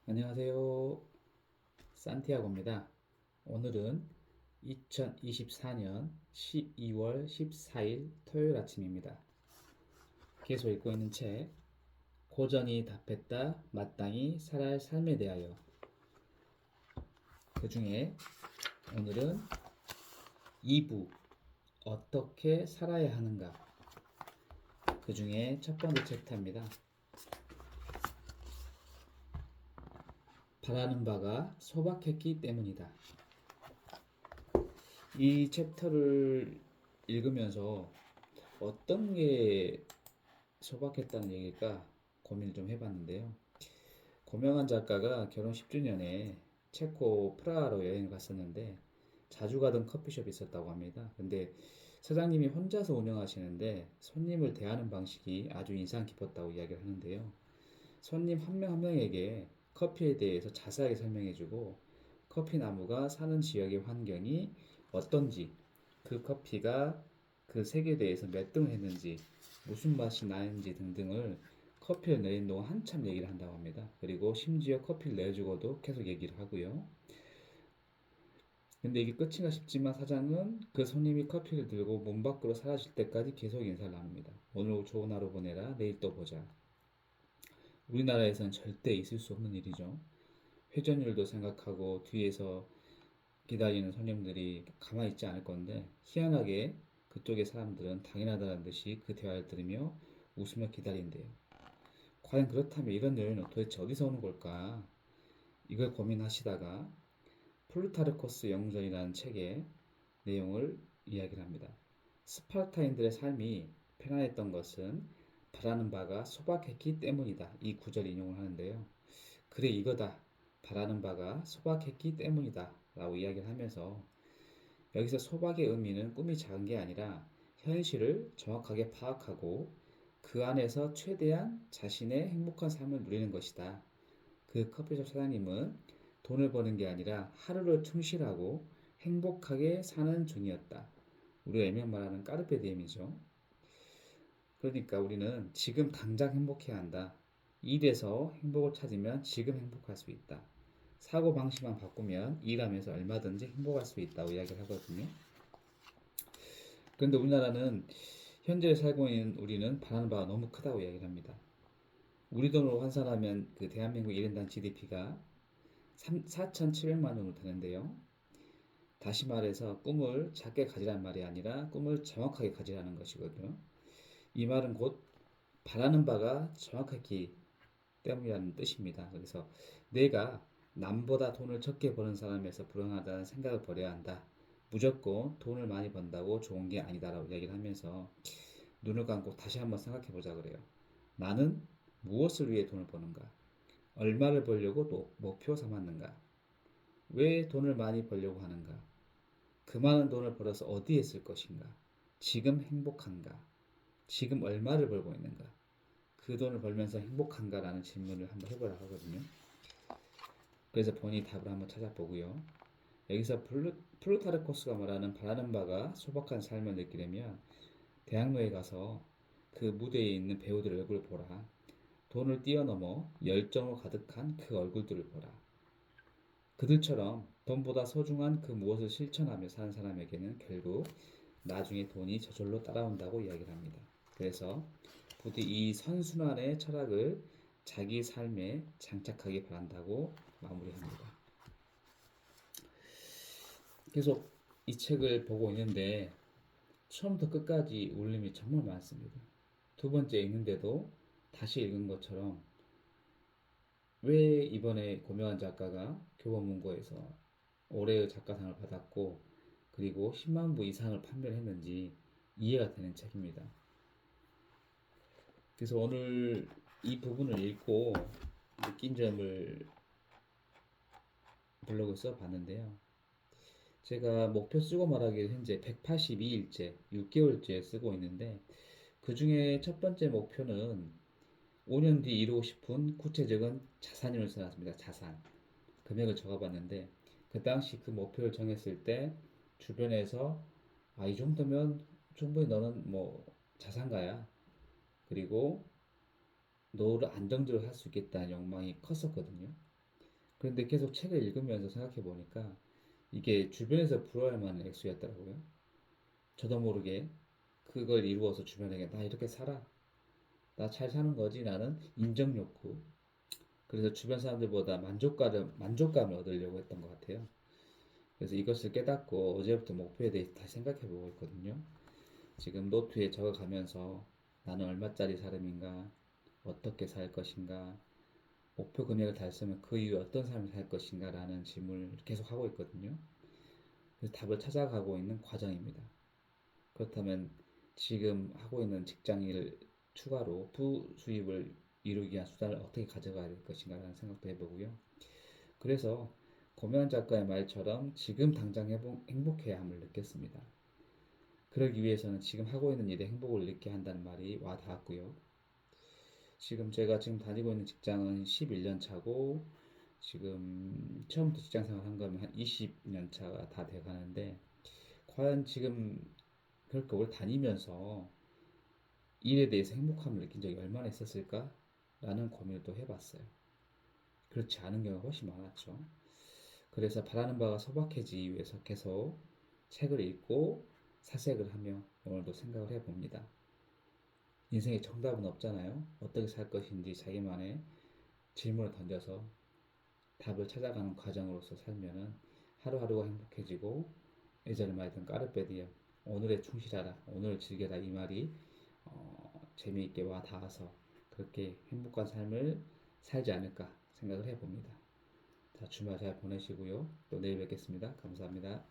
안녕하세요. 산티아고입니다. 오늘은 2024년 12월 14일 토요일 아침입니다. 계속 읽고 있는 책 고전이 답했다 마땅히 살아야 할 삶에 대하여, 그 중에 오늘은 2부 어떻게 살아야 하는가, 그 중에 첫 번째 챕터입니다. 바라는 바가 소박했기 때문이다. 이 챕터를 읽으면서 어떤 게 소박했다는 얘기일까 고민을 좀 해봤는데요. 고명한 작가가 결혼 10주년에 체코 프라하로 여행을 갔었는데 자주 가던 커피숍이 있었다고 합니다. 근데 사장님이 혼자서 운영하시는데 손님을 대하는 방식이 아주 인상 깊었다고 이야기를 하는데요. 손님 한 명 한 명에게 커피에 대해서 자세하게 설명해주고 커피 나무가 사는 지역의 환경이 어떤지, 그 커피가 그 색에 대해서 몇 등을 했는지, 무슨 맛이 나는지 등등을 커피를 내린 동안 한참 얘기를 한다고 합니다. 그리고 심지어 커피를 내주고도 계속 얘기를 하고요. 근데 이게 끝인가 싶지만 사장은 그 손님이 커피를 들고 문 밖으로 사라질 때까지 계속 인사를 나눕니다. 오늘 좋은 하루 보내라. 내일 또 보자. 우리나라에선 절대 있을 수 없는 일이죠. 회전율도 생각하고 뒤에서 기다리는 손님들이 가만히 있지 않을 건데 희한하게 그쪽의 사람들은 당연하다는 듯이 그 대화를 들으며 웃으며 기다린대요. 과연 그렇다면 이런 여유는 도대체 어디서 오는 걸까? 이걸 고민하시다가 플루타르코스 영전이라는 책의 내용을 이야기를 합니다. 스파르타인들의 삶이 편안했던 것은 바라는 바가 소박했기 때문이다. 이 구절 인용을 하는데요. 그래 이거다. 바라는 바가 소박했기 때문이다. 라고 이야기를 하면서 여기서 소박의 의미는 꿈이 작은 게 아니라 현실을 정확하게 파악하고 그 안에서 최대한 자신의 행복한 삶을 누리는 것이다. 그 커피숍 사장님은 돈을 버는 게 아니라 하루를 충실하고 행복하게 사는 중이었다. 우리가 일명 말하는 까르페 디엠이죠. 그러니까 우리는 지금 당장 행복해야 한다. 일에서 행복을 찾으면 지금 행복할 수 있다. 사고 방식만 바꾸면 일하면서 얼마든지 행복할 수 있다고 이야기를 하거든요. 그런데 우리나라는 현재 살고 있는 우리는 바라는 바가 너무 크다고 이야기를 합니다. 우리 돈으로 환산하면 그 대한민국 1인당 GDP가 4,700만 원으로 되는데요. 다시 말해서 꿈을 작게 가지란 말이 아니라 꿈을 정확하게 가지라는 것이거든요. 이 말은 곧 바라는 바가 정확했기 때문이라는 뜻입니다. 그래서 내가 남보다 돈을 적게 버는 사람에서 불행하다는 생각을 버려야 한다. 무조건 돈을 많이 번다고 좋은 게 아니다라고 이야기를 하면서 눈을 감고 다시 한번 생각해 보자 그래요. 나는 무엇을 위해 돈을 버는가? 얼마를 벌려고 또 목표 삼았는가? 왜 돈을 많이 벌려고 하는가? 그 많은 돈을 벌어서 어디에 쓸 것인가? 지금 행복한가? 지금 얼마를 벌고 있는가? 그 돈을 벌면서 행복한가라는 질문을 한번 해보라 하거든요. 그래서 본인이 답을 한번 찾아보고요. 여기서 플루타르코스가 말하는 바라는 바가 소박한 삶을 느끼려면 대학로에 가서 그 무대에 있는 배우들 얼굴을 보라. 돈을 뛰어넘어 열정으로 가득한 그 얼굴들을 보라. 그들처럼 돈보다 소중한 그 무엇을 실천하며 사는 사람에게는 결국 나중에 돈이 저절로 따라온다고 이야기를 합니다. 그래서 부디 이 선순환의 철학을 자기 삶에 장착하기 바란다고 마무리합니다. 계속 이 책을 보고 있는데 처음부터 끝까지 울림이 정말 많습니다. 두 번째 읽는데도 다시 읽은 것처럼 왜 이번에 고명한 작가가 교보문고에서 올해의 작가상을 받았고 그리고 10만 부 이상을 판매를 했는지 이해가 되는 책입니다. 그래서 오늘 이 부분을 읽고 느낀 점을 블로그에 써봤는데요. 제가 목표 쓰고 말하기 현재 182일째, 6개월째 쓰고 있는데 그 중에 첫 번째 목표는 5년 뒤 이루고 싶은 구체적인 자산임을 써놨습니다. 자산. 금액을 적어봤는데 그 당시 그 목표를 정했을 때 주변에서 이 정도면 충분히 너는 뭐 자산가야. 그리고 노후를 안정적으로 할 수 있겠다는 욕망이 컸었거든요. 그런데 계속 책을 읽으면서 생각해 보니까 이게 주변에서 부러워할 만한 액수였더라고요. 저도 모르게 그걸 이루어서 주변에게 나 이렇게 살아. 나 잘 사는 거지. 나는 인정 욕구. 그래서 주변 사람들보다 만족감을 얻으려고 했던 것 같아요. 그래서 이것을 깨닫고 어제부터 목표에 대해서 다시 생각해 보고 있거든요. 지금 노트에 적어가면서 나는 얼마짜리 사람인가, 어떻게 살 것인가, 목표 금액을 달성하면 그 이후에 어떤 삶을 살 것인가라는 질문을 계속 하고 있거든요. 그래서 답을 찾아가고 있는 과정입니다. 그렇다면 지금 하고 있는 직장일 추가로 부수입을 이루기 위한 수단을 어떻게 가져가야 될 것인가라는 생각도 해보고요. 그래서 고명환 작가의 말처럼 지금 당장 행복해야 함을 느꼈습니다. 그러기 위해서는 지금 하고 있는 일에 행복을 느끼게 한다는 말이 와 닿았고요. 제가 지금 다니고 있는 직장은 11년 차고 지금 처음부터 직장 생활 한 거면 한 20년 차가 다 돼 가는데 과연 지금 그걸 다니면서 일에 대해서 행복함을 느낀 적이 얼마나 있었을까? 라는 고민을 또 해봤어요. 그렇지 않은 경우가 훨씬 많았죠. 그래서 바라는 바가 소박해지기 위해서 계속 책을 읽고 사색을 하며 오늘도 생각을 해봅니다. 인생에 정답은 없잖아요. 어떻게 살 것인지 자기만의 질문을 던져서 답을 찾아가는 과정으로서 살면은 하루하루가 행복해지고 예전에 말했던 까르페디엠 오늘에 충실하라 오늘을 즐겨라 이 말이 재미있게 와 닿아서 그렇게 행복한 삶을 살지 않을까 생각을 해봅니다. 자, 주말 잘 보내시고요. 또 내일 뵙겠습니다. 감사합니다.